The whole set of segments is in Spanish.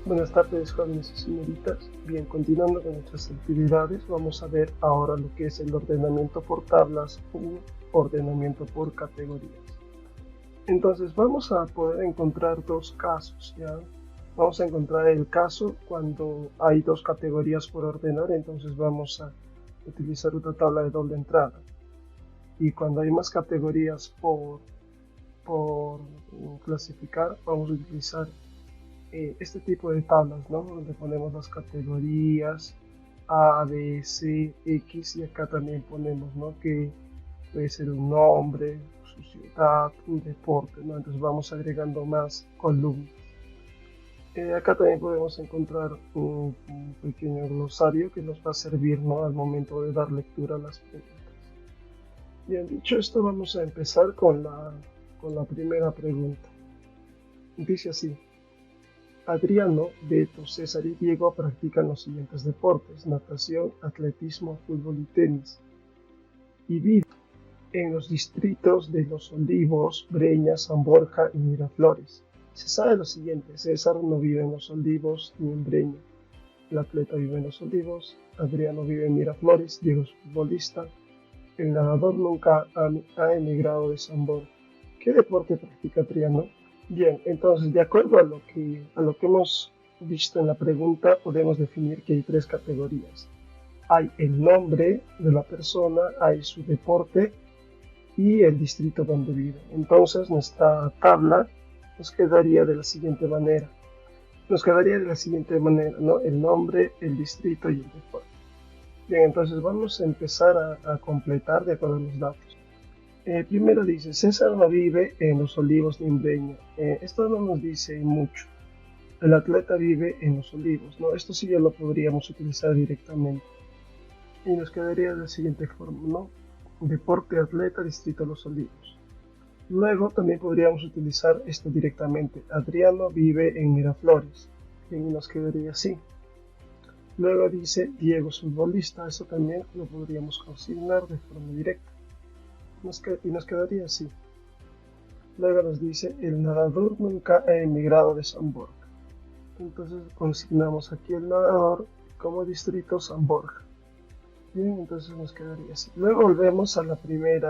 Buenas tardes, jóvenes y señoritas. Bien, continuando con nuestras actividades, vamos a ver ahora lo que es el ordenamiento por tablas u ordenamiento por categorías. Entonces vamos a poder encontrar dos casos, ¿ya? Vamos a encontrar el caso cuando hay dos categorías por ordenar, entonces vamos a utilizar una tabla de doble entrada. Y cuando hay más categorías por clasificar, vamos a utilizar este tipo de tablas, ¿no? Donde ponemos las categorías A, B, C, X, y acá también ponemos, ¿no? Que puede ser un nombre, su ciudad, un deporte, ¿no? Entonces vamos agregando más columnas. Acá también podemos encontrar un pequeño glosario que nos va a servir, ¿no? Al momento de dar lectura a las preguntas. Bien, dicho esto, vamos a empezar con la primera pregunta. Dice así: Adriano, Beto, César y Diego practican los siguientes deportes: natación, atletismo, fútbol y tenis, y viven en los distritos de Los Olivos, Breña, San Borja y Miraflores. Se sabe lo siguiente: César no vive en Los Olivos ni en Breña, el atleta vive en Los Olivos, Adriano vive en Miraflores, Diego es futbolista, el nadador nunca ha emigrado de San Borja. ¿Qué deporte practica Adriano? Bien, entonces, de acuerdo a lo que hemos visto en la pregunta, podemos definir que hay tres categorías. Hay el nombre de la persona, hay su deporte y el distrito donde vive. Entonces, nuestra tabla nos quedaría de la siguiente manera. ¿No? El nombre, el distrito y el deporte. Bien, entonces vamos a empezar a completar de acuerdo a los datos. Primero dice: César no vive en Los Olivos ni en Breña. Esto no nos dice mucho. El atleta vive en Los Olivos, ¿no? Esto sí ya lo podríamos utilizar directamente. Y nos quedaría de la siguiente forma, ¿no? Deporte, atleta, distrito Los Olivos. Luego también podríamos utilizar esto directamente. Adriano vive en Miraflores. Y nos quedaría así. Luego dice: Diego es futbolista. Eso también lo podríamos consignar de forma directa. Y nos quedaría así. Luego nos dice: el nadador nunca ha emigrado de San Borja. Entonces consignamos aquí el nadador como distrito San Borja. Bien, entonces nos quedaría así. Luego volvemos al primer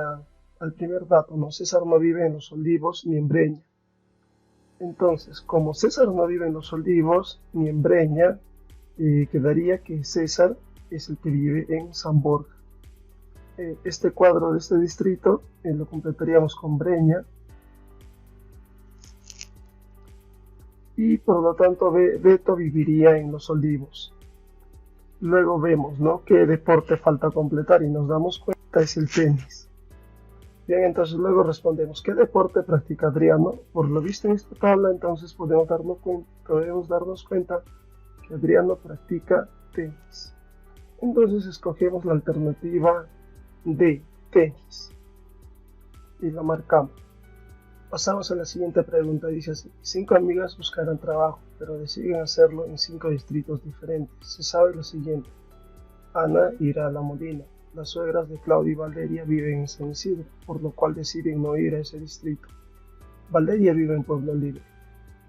dato, ¿no? César no vive en Los Olivos ni en Breña. Entonces, como César no vive en Los Olivos ni en Breña, quedaría que César es el que vive en San Borja. Este cuadro de este distrito lo completaríamos con Breña, y por lo tanto Beto viviría en Los Olivos. Luego vemos, ¿no?, qué deporte falta completar y nos damos cuenta es el tenis. Bien, entonces luego respondemos: ¿qué deporte practica Adriano? Por lo visto en esta tabla, entonces podemos darnos cuenta que Adriano practica tenis. Entonces escogemos la alternativa de tenis y la marcamos. Pasamos a la siguiente pregunta. Dice así: 5 amigas buscarán trabajo, pero deciden hacerlo en 5 distritos diferentes. Se sabe lo siguiente: Ana irá a La Molina, las suegras de Claudia y Valeria viven en San Isidro, por lo cual deciden no ir a ese distrito. Valeria vive en Pueblo Libre.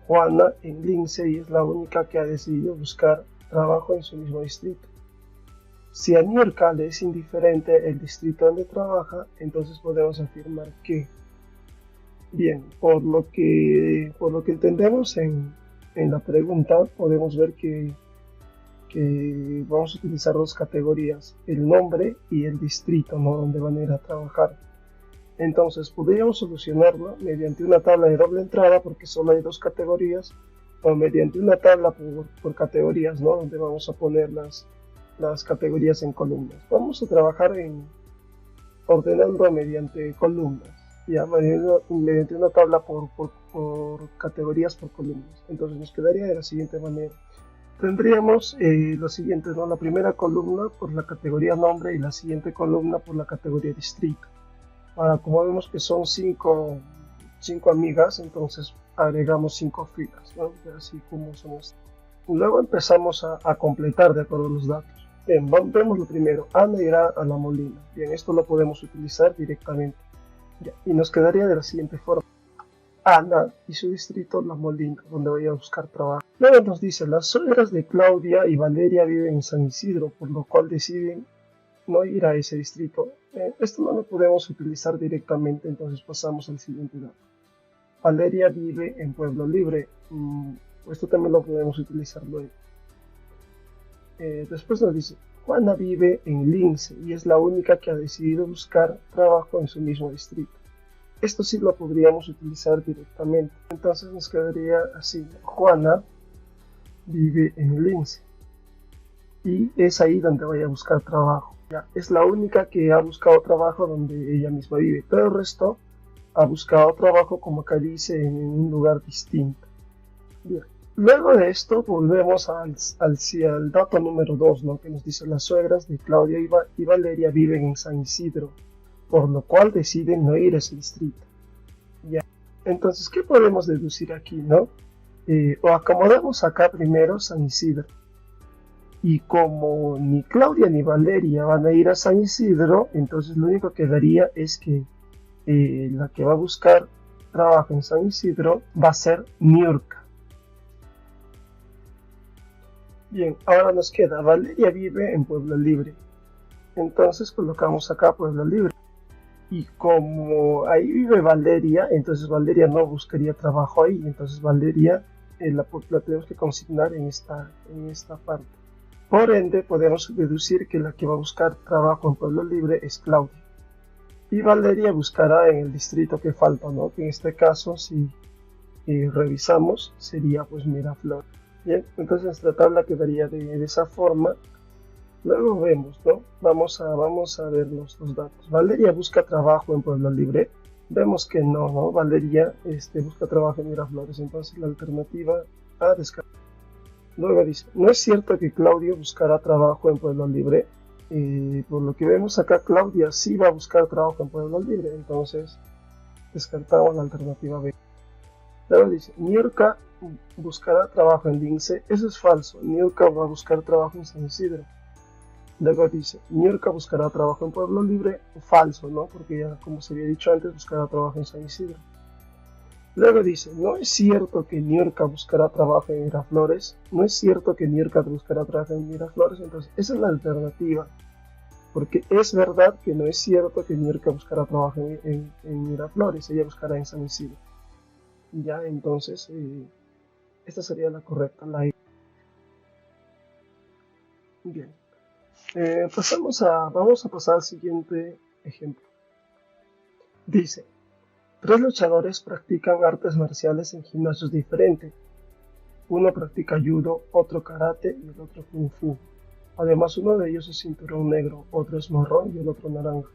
Juana en Lince y es la única que ha decidido buscar trabajo en su mismo distrito. Si a Niurka le es indiferente el distrito donde trabaja, entonces podemos afirmar que, bien, por lo que entendemos en la pregunta, podemos ver que vamos a utilizar dos categorías: el nombre y el distrito, ¿no?, donde van a ir a trabajar. Entonces podríamos solucionarlo mediante una tabla de doble entrada, porque solo hay dos categorías, o mediante una tabla por categorías, ¿no?, donde vamos a poner las categorías en columnas. Vamos a trabajar ordenando mediante columnas, ya, mediante una tabla por categorías por columnas. Entonces nos quedaría de la siguiente manera. Tendríamos lo siguiente, ¿no?, la primera columna por la categoría nombre y la siguiente columna por la categoría distrito. Ahora, como vemos que son 5 amigas, entonces agregamos 5 filas, ¿no?, así como somos. Luego empezamos a completar de acuerdo a los datos. Bien, vemos lo primero: Ana irá a La Molina. Bien, esto lo podemos utilizar directamente. Ya, y nos quedaría de la siguiente forma: Ana y su distrito La Molina, donde voy a buscar trabajo. Luego nos dice, las suegras de Claudia y Valeria viven en San Isidro, por lo cual deciden no ir a ese distrito. Esto no lo podemos utilizar directamente, entonces pasamos al siguiente dato. Valeria vive en Pueblo Libre. Esto también lo podemos utilizar luego. Después nos dice, Juana vive en Lince y es la única que ha decidido buscar trabajo en su mismo distrito. Esto sí lo podríamos utilizar directamente. Entonces nos quedaría así. Juana vive en Lince y es ahí donde vaya a buscar trabajo. Ya, es la única que ha buscado trabajo donde ella misma vive. Todo el resto ha buscado trabajo, como acá dice, en un lugar distinto. Bien. Luego de esto volvemos al dato número 2, ¿no? Que nos dice, las suegras de Claudia y Valeria viven en San Isidro, por lo cual deciden no ir a ese distrito. Ya. Entonces, ¿qué podemos deducir aquí, no? O acomodamos acá primero San Isidro. Y como ni Claudia ni Valeria van a ir a San Isidro, entonces lo único que daría es que la que va a buscar trabajo en San Isidro va a ser Niurka. Bien, ahora nos queda, Valeria vive en Pueblo Libre. Entonces colocamos acá Pueblo Libre. Y como ahí vive Valeria, entonces Valeria no buscaría trabajo ahí. Entonces Valeria la tenemos que consignar en esta parte. Por ende, podemos deducir que la que va a buscar trabajo en Pueblo Libre es Claudia. Y Valeria buscará en el distrito que falta, ¿no? Que en este caso, si revisamos, sería pues Miraflores. Bien, entonces nuestra tabla quedaría de esa forma. Luego vemos, ¿no? Vamos a ver los datos. Valeria busca trabajo en Pueblo Libre. Vemos que no, Valeria busca trabajo en Miraflores. Entonces la alternativa A descartar. Luego dice, no es cierto que Claudia buscará trabajo en Pueblo Libre. Por lo que vemos acá, Claudia sí va a buscar trabajo en Pueblo Libre. Entonces descartamos la alternativa B. Luego dice, Niurka buscará trabajo en Lince. Eso es falso. Niurka va a buscar trabajo en San Isidro. Luego dice, Niurka buscará trabajo en Pueblo Libre. Falso, ¿no? Porque ya, como se había dicho antes, buscará trabajo en San Isidro. Luego dice, no es cierto que Niurka buscará trabajo en Miraflores. No es cierto que Niurka buscará trabajo en Miraflores. Entonces, esa es la alternativa. Porque es verdad que no es cierto que Niurka buscará trabajo en Miraflores. Ella buscará en San Isidro. Ya, entonces, esta sería la correcta, la I. Bien. Vamos a pasar al siguiente ejemplo. Dice, 3 luchadores practican artes marciales en gimnasios diferentes. Uno practica judo, otro karate y el otro kung fu. Además, uno de ellos es cinturón negro, otro es marrón y el otro naranja.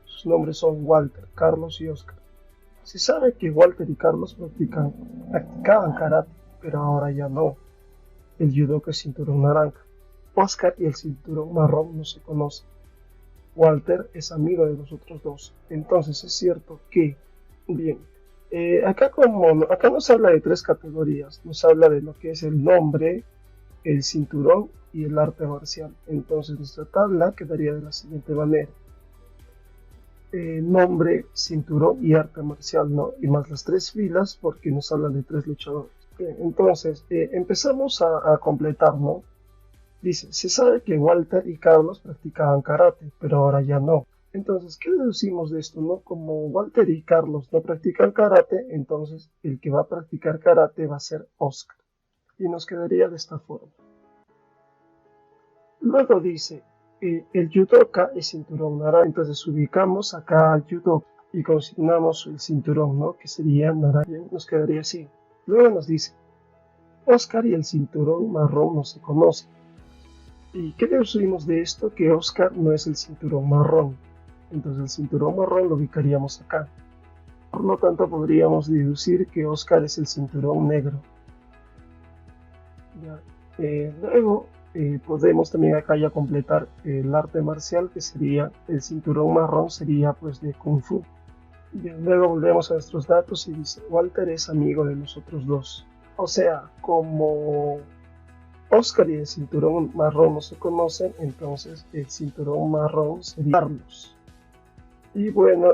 Sus nombres son Walter, Carlos y Oscar. Se sabe que Walter y Carlos practicaban karate, pero ahora ya no. El judoka es cinturón naranja. Oscar y el cinturón marrón no se conocen. Walter es amigo de los otros dos. Entonces es cierto que, bien, acá nos habla de 3 categorías. Nos habla de lo que es el nombre, el cinturón y el arte marcial. Entonces nuestra tabla quedaría de la siguiente manera. Nombre, cinturón y arte marcial, ¿no? Y más las 3 filas porque nos hablan de 3 luchadores. Bien, entonces empezamos a completar, ¿no? Dice, se sabe que Walter y Carlos practicaban karate, pero ahora ya no. Entonces, ¿qué deducimos de esto, no? Como Walter y Carlos no practican karate, entonces el que va a practicar karate va a ser Oscar. Y nos quedaría de esta forma. Luego dice, el judoka es cinturón naranja. Entonces ubicamos acá al judoka y consignamos el cinturón, ¿no? Que sería naranja. Nos quedaría así. Luego nos dice, Oscar y el cinturón marrón no se conocen. ¿Y qué deducimos de esto? Que Oscar no es el cinturón marrón. Entonces el cinturón marrón lo ubicaríamos acá. Por lo tanto podríamos deducir que Oscar es el cinturón negro. Ya. Luego podemos también acá ya completar el arte marcial, que sería el cinturón marrón, sería pues de Kung Fu. Bien, luego volvemos a nuestros datos y dice, Walter es amigo de los otros dos. O sea, como Oscar y el cinturón marrón no se conocen, entonces el cinturón marrón sería Carlos. Y bueno,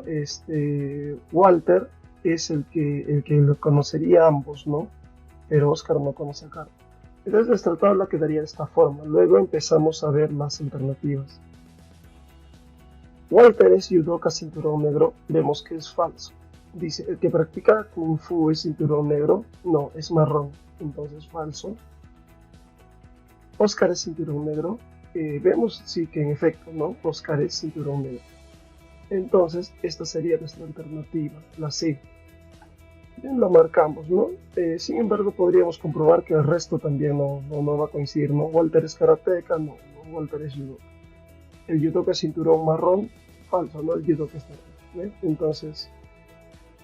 Walter es el que lo conocería a ambos, ¿no? Pero Oscar no conoce a Carlos. Entonces nuestra tabla quedaría de esta forma. Luego empezamos a ver las alternativas. Walter es judoka cinturón negro, vemos que es falso. Dice, el que practica Kung Fu es cinturón negro, no, es marrón, entonces falso. Oscar es cinturón negro, vemos sí que en efecto, ¿no? Oscar es cinturón negro. Entonces, esta sería nuestra alternativa, la C. Bien, lo marcamos, ¿no? Sin embargo, podríamos comprobar que el resto también no va a coincidir, ¿no? Walter es karateca, no, Walter es judoka. El judoka es cinturón marrón, falso, ¿no? El judoka es marrón, ¿eh? Entonces,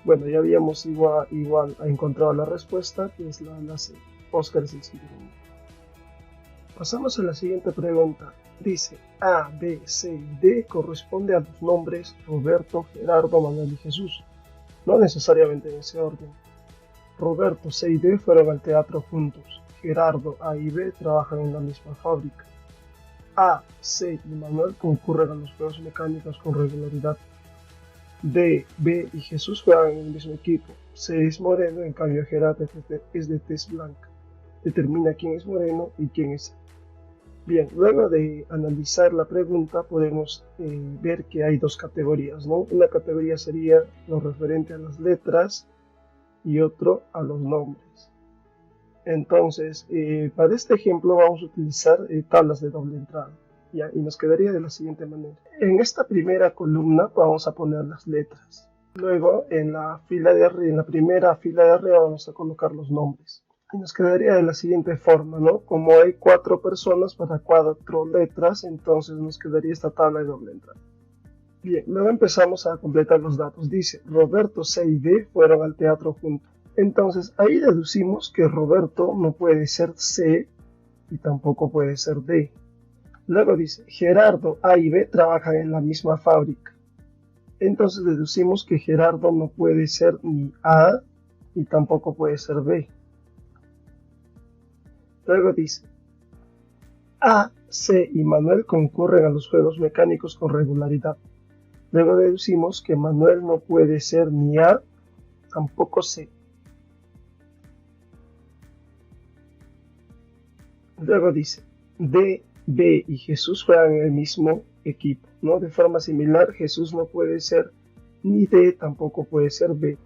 bueno, ya habíamos igual encontrado la respuesta, que es la C. Oscar es el cinturón. Pasamos a la siguiente pregunta. Dice, A, B, C y D corresponde a los nombres Roberto, Gerardo, Manuel y Jesús. No necesariamente en ese orden. Roberto, C y D fueron al teatro juntos. Gerardo, A y B trabajan en la misma fábrica. A, C y Manuel concurren a los juegos mecánicos con regularidad. D, B y Jesús juegan en el mismo equipo. C es moreno, en cambio Gerardo es de tez blanca. Determina quién es moreno y quién es. Bien, luego de analizar la pregunta podemos ver que hay dos categorías, ¿no? Una categoría sería lo referente a las letras y otro a los nombres. Entonces, para este ejemplo vamos a utilizar tablas de doble entrada, ¿ya? Y nos quedaría de la siguiente manera. En esta primera columna vamos a poner las letras. Luego, en la primera fila de arriba vamos a colocar los nombres. Y nos quedaría de la siguiente forma, ¿no? Como hay 4 personas para 4 letras, entonces nos quedaría esta tabla de doble entrada. Bien, luego empezamos a completar los datos. Dice, Roberto, C y D fueron al teatro juntos. Entonces, ahí deducimos que Roberto no puede ser C y tampoco puede ser D. Luego dice, Gerardo, A y B trabajan en la misma fábrica. Entonces deducimos que Gerardo no puede ser ni A y tampoco puede ser B. Luego dice, A, C y Manuel concurren a los juegos mecánicos con regularidad. Luego deducimos que Manuel no puede ser ni A, tampoco C. Luego dice, D, B y Jesús juegan en el mismo equipo, ¿no? De forma similar, Jesús no puede ser ni D, tampoco puede ser B.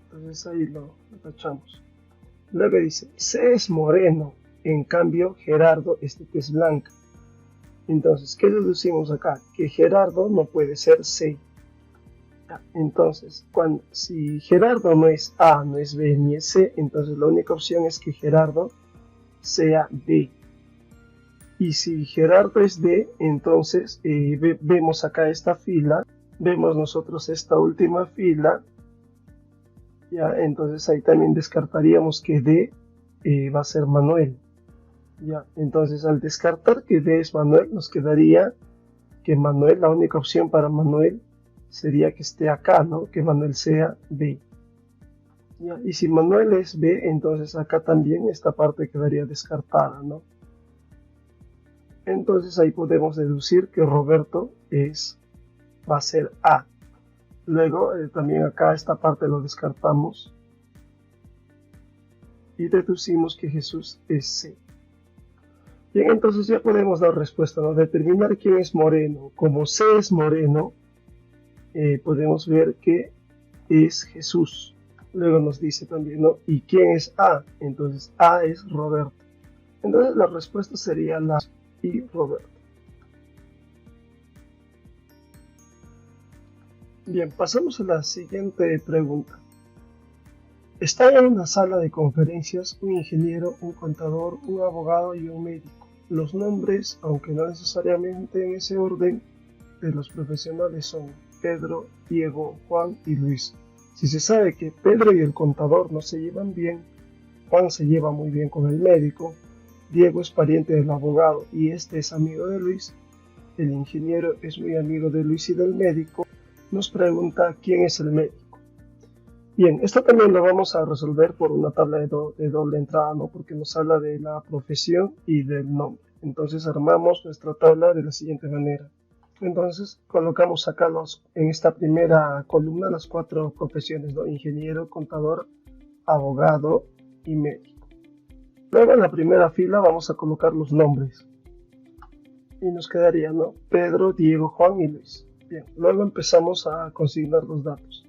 Entonces ahí lo tachamos. Luego dice, C es moreno, en cambio Gerardo es de tez blanca. Entonces, ¿qué deducimos acá? Que Gerardo no puede ser C. Entonces, si Gerardo no es A, no es B ni es C, entonces la única opción es que Gerardo sea D. Y si Gerardo es D, entonces vemos acá esta fila, vemos nosotros esta última fila, ya, entonces ahí también descartaríamos que D va a ser Manuel. Ya, entonces al descartar que D es Manuel, nos quedaría que Manuel, la única opción para Manuel sería que esté acá, ¿no? Que Manuel sea B. Ya, y si Manuel es B, entonces acá también esta parte quedaría descartada, ¿no? Entonces ahí podemos deducir que Roberto va a ser A. Luego también acá esta parte lo descartamos y deducimos que Jesús es C. Bien, entonces ya podemos dar respuesta, ¿no? Determinar quién es moreno. Como C es moreno, podemos ver que es Jesús. Luego nos dice también, ¿no? ¿Y quién es A? Entonces A es Roberto. Entonces la respuesta sería la y Roberto. Bien, pasamos a la siguiente pregunta. Están en una sala de conferencias un ingeniero, un contador, un abogado y un médico. Los nombres, aunque no necesariamente en ese orden, de los profesionales son Pedro, Diego, Juan y Luis. Si se sabe que Pedro y el contador no se llevan bien, Juan se lleva muy bien con el médico, Diego es pariente del abogado y este es amigo de Luis, el ingeniero es muy amigo de Luis y del médico, nos pregunta quién es el médico. Bien, esto también lo vamos a resolver por una tabla de doble entrada, ¿no? Porque nos habla de la profesión y del nombre. Entonces armamos nuestra tabla de la siguiente manera. Entonces colocamos acá en esta primera columna las 4 profesiones, ¿no? Ingeniero, contador, abogado y médico. Luego en la primera fila vamos a colocar los nombres. Y nos quedaría, ¿no? Pedro, Diego, Juan y Luis. Bien, luego empezamos a consignar los datos.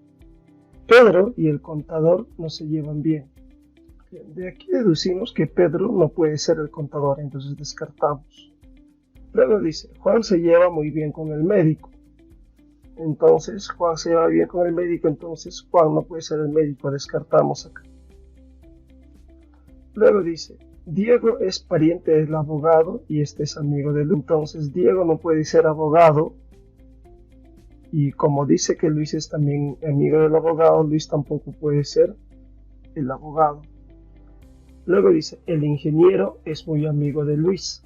Pedro y el contador no se llevan bien. Bien, de aquí deducimos que Pedro no puede ser el contador, entonces descartamos. Luego dice, Juan se lleva muy bien con el médico. Entonces, Juan se lleva bien con el médico, entonces Juan no puede ser el médico, descartamos acá. Luego dice, Diego es pariente del abogado y este es amigo de Luis. Entonces, Diego no puede ser abogado. Y como dice que Luis es también amigo del abogado, Luis tampoco puede ser el abogado. Luego dice, el ingeniero es muy amigo de Luis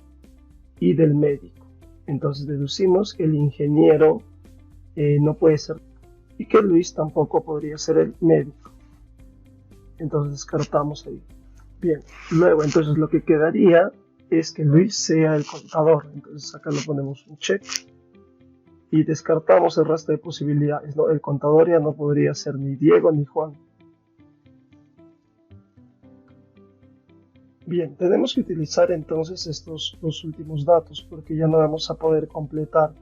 y del médico. Entonces deducimos que el ingeniero no puede ser y que Luis tampoco podría ser el médico. Entonces descartamos ahí. Bien, luego entonces lo que quedaría es que Luis sea el contador. Entonces acá le ponemos un check y descartamos el resto de posibilidades, ¿no? El contador ya no podría ser ni Diego ni Juan. Bien, tenemos que utilizar entonces estos dos últimos datos porque ya no vamos a poder completar.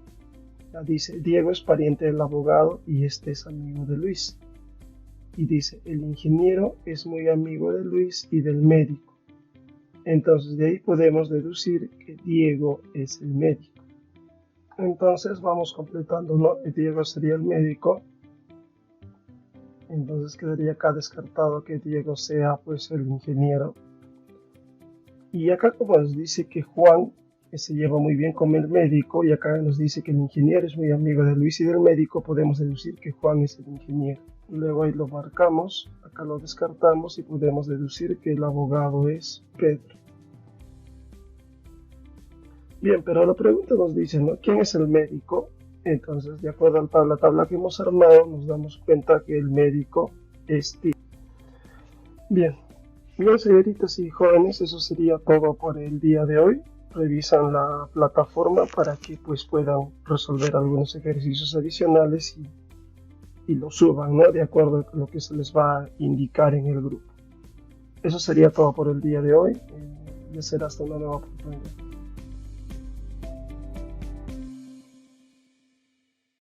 Ya dice, Diego es pariente del abogado y este es amigo de Luis. Y dice, el ingeniero es muy amigo de Luis y del médico. Entonces de ahí podemos deducir que Diego es el médico. Entonces vamos completando, ¿no? Diego sería el médico. Entonces quedaría acá descartado que Diego sea pues el ingeniero. Y acá como nos dice que Juan se lleva muy bien con el médico y acá nos dice que el ingeniero es muy amigo de Luis y del médico, podemos deducir que Juan es el ingeniero. Luego ahí lo marcamos, acá lo descartamos y podemos deducir que el abogado es Pedro. Bien, pero la pregunta nos dice, ¿no? ¿Quién es el médico? Entonces, de acuerdo a la tabla que hemos armado, nos damos cuenta que el médico es Diego. Bien. Bien, señoritas y jóvenes, eso sería todo por el día de hoy. Revisan la plataforma para que pues puedan resolver algunos ejercicios adicionales y lo suban, ¿no? De acuerdo a lo que se les va a indicar en el grupo. Eso sería todo por el día de hoy. Ya será hasta una nueva oportunidad.